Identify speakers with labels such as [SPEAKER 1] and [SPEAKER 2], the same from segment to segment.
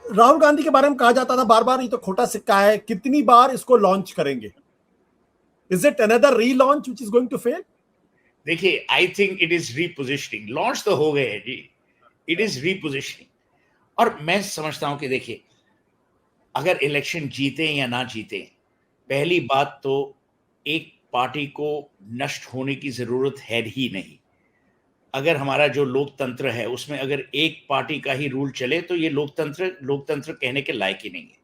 [SPEAKER 1] राहुल गांधी के बारे में कहा जाता था बार बार, ये तो खोटा सिक्का है, कितनी बार इसको लॉन्च करेंगे? Is it another relaunch which is going to fail?
[SPEAKER 2] देखिए, I think it is repositioning. Launch तो हो गए हैं जी, इट इज रीपोजिशनिंग। और मैं समझता हूं कि देखिए, अगर इलेक्शन जीते या ना जीते, पहली बात तो एक पार्टी को नष्ट होने की जरूरत है ही नहीं। अगर हमारा जो लोकतंत्र है उसमें अगर एक पार्टी का ही रूल चले तो ये लोकतंत्र लोकतंत्र कहने के लायक ही नहीं है।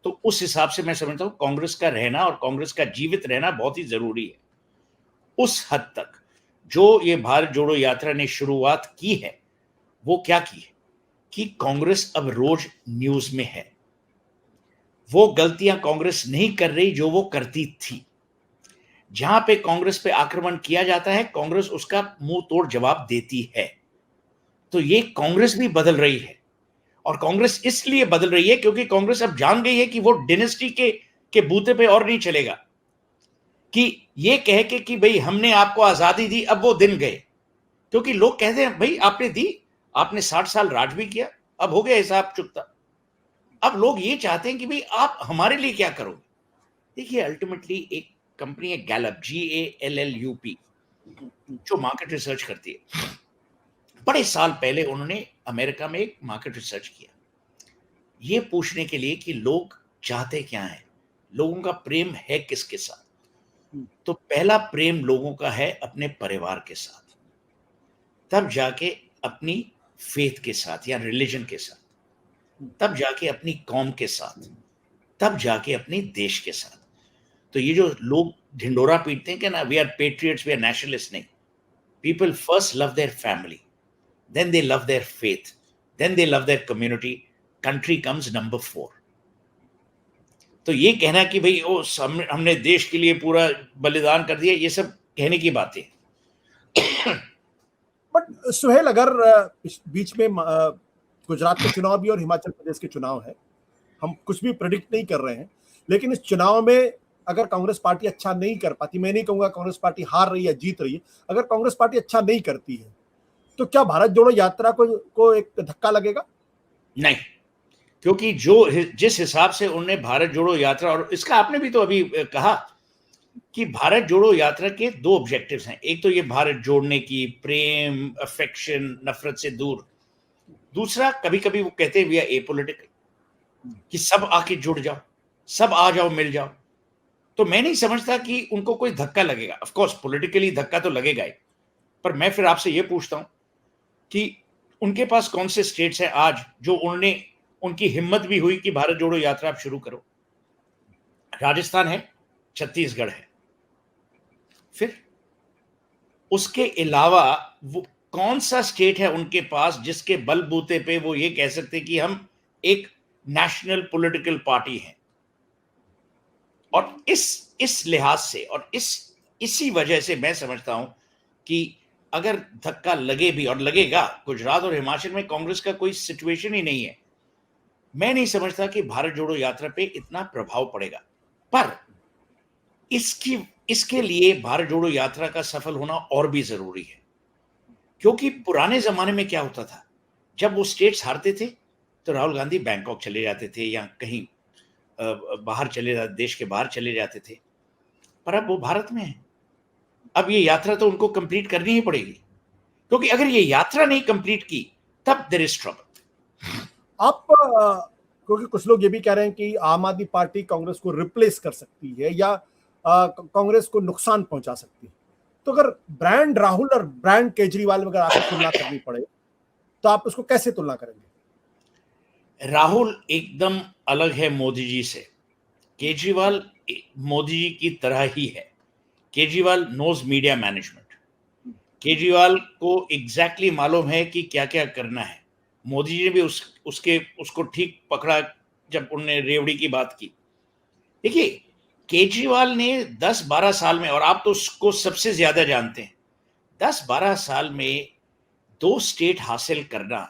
[SPEAKER 2] तो उस हिसाब से मैं समझता हूं कांग्रेस का रहना और कांग्रेस का जीवित रहना बहुत ही जरूरी है। उस हद तक जो ये भारत जोड़ो यात्रा ने शुरुआत की है, वो क्या की है कि कांग्रेस अब रोज न्यूज में है। वो गलतियां कांग्रेस नहीं कर रही जो वो करती थी। जहां पे कांग्रेस पे आक्रमण किया जाता है, कांग्रेस उसका मुंह तोड़ जवाब देती है। तो ये कांग्रेस भी बदल रही है। और कांग्रेस इसलिए बदल रही है क्योंकि कांग्रेस अब जान गई है कि वो डिनेस्टी के बूते पे और नहीं चलेगा, कि ये कह के कि भाई हमने आपको आजादी दी, अब वो दिन गए। क्योंकि लोग कहते हैं भाई आपने दी, आपने 60 साल राज भी किया, अब हो गया हिसाब चुकता। अब लोग ये चाहते हैं कि भाई आप हमारे लिए क्या करोगे। देखिए, अल्टीमेटली एक कंपनी है गैलप, GALLUP, जो मार्केट रिसर्च करती है। बड़े साल पहले उन्होंने अमेरिका में एक मार्केट रिसर्च किया, ये पूछने के लिए कि लोग चाहते क्या हैं, लोगों का प्रेम है किसके साथ। तो पहला प्रेम लोगों का है अपने परिवार के साथ, तब जाके अपनी फेथ के साथ या रिलीजन के साथ, तब जाके अपनी कौम के साथ, तब जाके अपने देश के साथ। तो ये जो लोग ढिंडोरा पीटते हैं कि ना we are patriots, we are nationalist, नहीं। People first love their family, then they love their faith, then they love their community, country comes number 4। तो ये कहना कि भाई ओ हमने देश के लिए पूरा बलिदान कर दिया, ये सब कहने की बातें।
[SPEAKER 1] बट सुहेल, अगर बीच में गुजरात के चुनाव भी और हिमाचल प्रदेश के चुनाव है, हम कुछ भी प्रेडिक्ट नहीं कर रहे हैं, लेकिन इस चुनाव में अगर कांग्रेस पार्टी अच्छा नहीं कर पाती, मैं नहीं कहूंगा कांग्रेस पार्टी हार रही है जीत रही है, अगर कांग्रेस पार्टी अच्छा नहीं करती है तो क्या भारत जोड़ो यात्रा को एक धक्का लगेगा?
[SPEAKER 2] नहीं, क्योंकि जिस हिसाब से उन्होंने भारत जोड़ो यात्रा, और इसका आपने भी तो अभी कहा कि भारत जोड़ो यात्रा के 2 ऑब्जेक्टिव्स हैं। एक तो ये भारत जोड़ने की, प्रेम, अफेक्शन, नफरत से दूर। दूसरा, कभी कभी वो कहते हैं वी आर एपॉलिटिकल, कि सब आके जुड़ जाओ, सब आ जाओ, मिल जाओ। तो मैं नहीं समझता कि उनको कोई धक्का लगेगा। ऑफ कोर्स पॉलिटिकली धक्का तो लगेगा ही, पर मैं फिर आपसे ये पूछता हूं कि उनके पास कौन से स्टेट्स हैं आज जो उनकी हिम्मत भी हुई कि भारत जोड़ो यात्रा आप शुरू करो? राजस्थान है, छत्तीसगढ़ है, फिर उसके अलावा वो कौन सा स्टेट है उनके पास जिसके बलबूते पे वो ये कह सकते कि हम एक नेशनल पॉलिटिकल पार्टी हैं? और इस लिहाज से और इसी वजह से मैं समझता हूं कि अगर धक्का लगे भी, और लगेगा, गुजरात और हिमाचल में कांग्रेस का कोई सिचुएशन ही नहीं है, मैं नहीं समझता कि भारत जोड़ो यात्रा पे इतना प्रभाव पड़ेगा। पर इसके लिए भारत जोड़ो यात्रा का सफल होना और भी जरूरी है। क्योंकि पुराने जमाने में क्या होता था, जब वो स्टेट्स हारते थे तो राहुल गांधी बैंकॉक चले जाते थे या कहीं बाहर चले जाते, देश के बाहर चले जाते थे। पर अब वो भारत में है, अब ये यात्रा तो उनको कंप्लीट करनी ही पड़ेगी, क्योंकि अगर ये यात्रा नहीं कंप्लीट की तब देयर इज ट्रबल।
[SPEAKER 1] आप क्योंकि कुछ लोग ये भी कह रहे हैं कि आम आदमी पार्टी कांग्रेस को रिप्लेस कर सकती है या कांग्रेस को नुकसान पहुंचा सकती है, तो अगर ब्रांड राहुल और ब्रांड केजरीवाल में अगर आपको तुलना करनी पड़े तो आप उसको कैसे तुलना करेंगे?
[SPEAKER 2] राहुल एकदम अलग है मोदी जी से, केजरीवाल मोदी जी की तरह ही है। Kejriwal knows media management, Kejriwal को एग्जैक्टली मालूम है कि क्या क्या करना है। मोदी जी ने भी उसको ठीक पकड़ा जब उन्होंने रेवड़ी की बात की। देखिए, केजरीवाल ने 10-12 साल में, और आप तो उसको सबसे ज्यादा जानते हैं, 10-12 साल में 2 स्टेट हासिल करना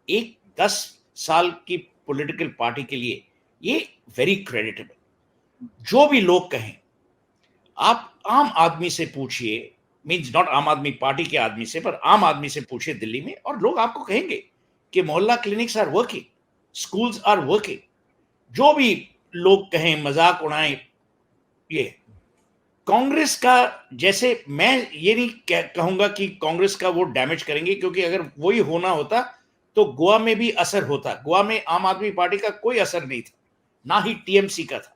[SPEAKER 2] एक 10 साल की पॉलिटिकल पार्टी के लिए ये वेरी क्रेडिटेबल। जो भी लोग कहें, आप आम आदमी से पूछिए, मींस नॉट आम आदमी पार्टी के आदमी से, पर आम आदमी से पूछिए दिल्ली में, और लोग आपको कहेंगे कि Mohalla clinics are working. schools are working. जो भी लोग कहें, मजाक उड़ाएं, ये कांग्रेस का, जैसे मैं ये नहीं कहूंगा कि कांग्रेस का वोट डैमेज करेंगे, क्योंकि अगर वही होना होता तो गोवा में भी असर होता। गोवा में आम आदमी पार्टी का कोई असर नहीं था, ना ही टीएमसी का था।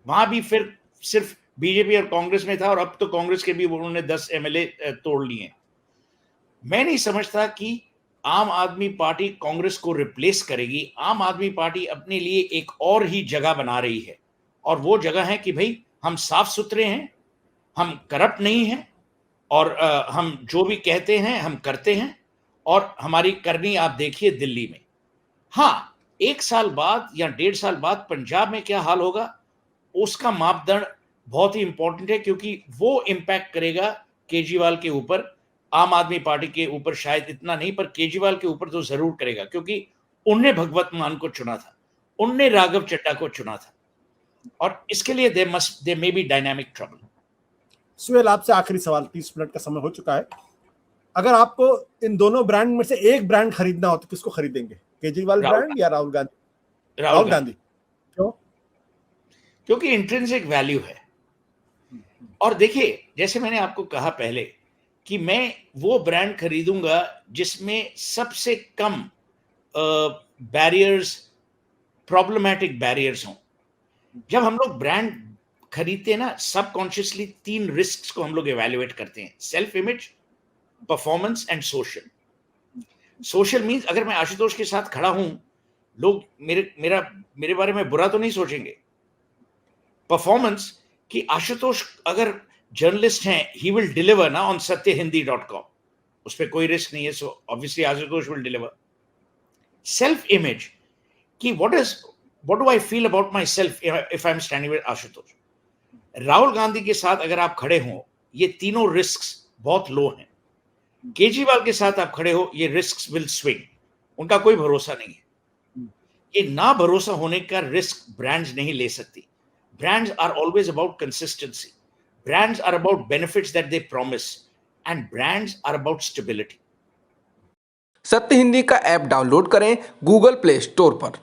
[SPEAKER 2] वहां भी फिर सिर्फ बीजेपी और कांग्रेस में था, और अब तो कांग्रेस के भी उन्होंने 10 एमएलए तोड़ लिए। मैं नहीं समझता कि आम आदमी पार्टी कांग्रेस को रिप्लेस करेगी। आम आदमी पार्टी अपने लिए एक और ही जगह बना रही है, और वो जगह है कि भाई हम साफ सुथरे हैं, हम करप्ट नहीं हैं, और हम जो भी कहते हैं हम करते हैं, और हमारी करनी आप देखिए दिल्ली में। हाँ, 1 साल बाद या 1.5 साल बाद पंजाब में क्या हाल होगा, उसका मापदंड बहुत ही इंपॉर्टेंट है, क्योंकि वो इंपैक्ट करेगा केजरीवाल के ऊपर। आम आदमी पार्टी के ऊपर शायद इतना नहीं, पर केजरीवाल के ऊपर तो जरूर करेगा, क्योंकि उनने भगवत मान को चुना था, उनने राघव चड्ढा को चुना था, और इसके लिए they may be dynamic trouble.
[SPEAKER 1] Suhail, आपसे आखिरी सवाल, 30 मिनट का समय हो चुका है। अगर आपको इन दोनों ब्रांड में से एक ब्रांड खरीदना हो तो किसको खरीदेंगे, केजरीवाल ब्रांड या राहुल गांधी? राहुल गांधी। क्यों?
[SPEAKER 2] क्योंकि इंट्रिंसिक वैल्यू है। और देखिए, जैसे मैंने आपको कहा पहले कि मैं वो ब्रांड खरीदूंगा जिसमें सबसे कम बैरियर्स, प्रॉब्लमैटिक बैरियर्स हों। जब हम लोग ब्रांड खरीदते हैं ना, सबकॉन्शियसली 3 रिस्क्स को हम लोग एवेल्युएट करते हैं: self image, performance and social. Social means अगर मैं आशुतोष के साथ खड़ा हूं, लोग मेरे बारे में बुरा तो नहीं सोचेंगे। परफॉर्मेंस कि आशुतोष अगर जर्नलिस्ट हैं, ही विल डिलीवर ना ऑन satyahindi.com, उस पर कोई रिस्क नहीं है, so obviously Ashutosh will deliver. Self image कि what do I feel about myself if I'm standing with Ashutosh. Rahul Gandhi के साथ अगर आप खड़े हो, ये तीनों रिस्क्स बहुत लो हैं। केजरीवाल के साथ आप खड़े हो, ये रिस्क्स विल स्विंग, उनका कोई भरोसा नहीं है। ये ना भरोसा होने का रिस्क ब्रांड्स नहीं ले सकती। Brands are always about consistency. Brands are about benefits that they promise, and brands are about stability.
[SPEAKER 3] सत्य हिंदी का ऐप डाउनलोड करें गूगल प्ले स्टोर पर।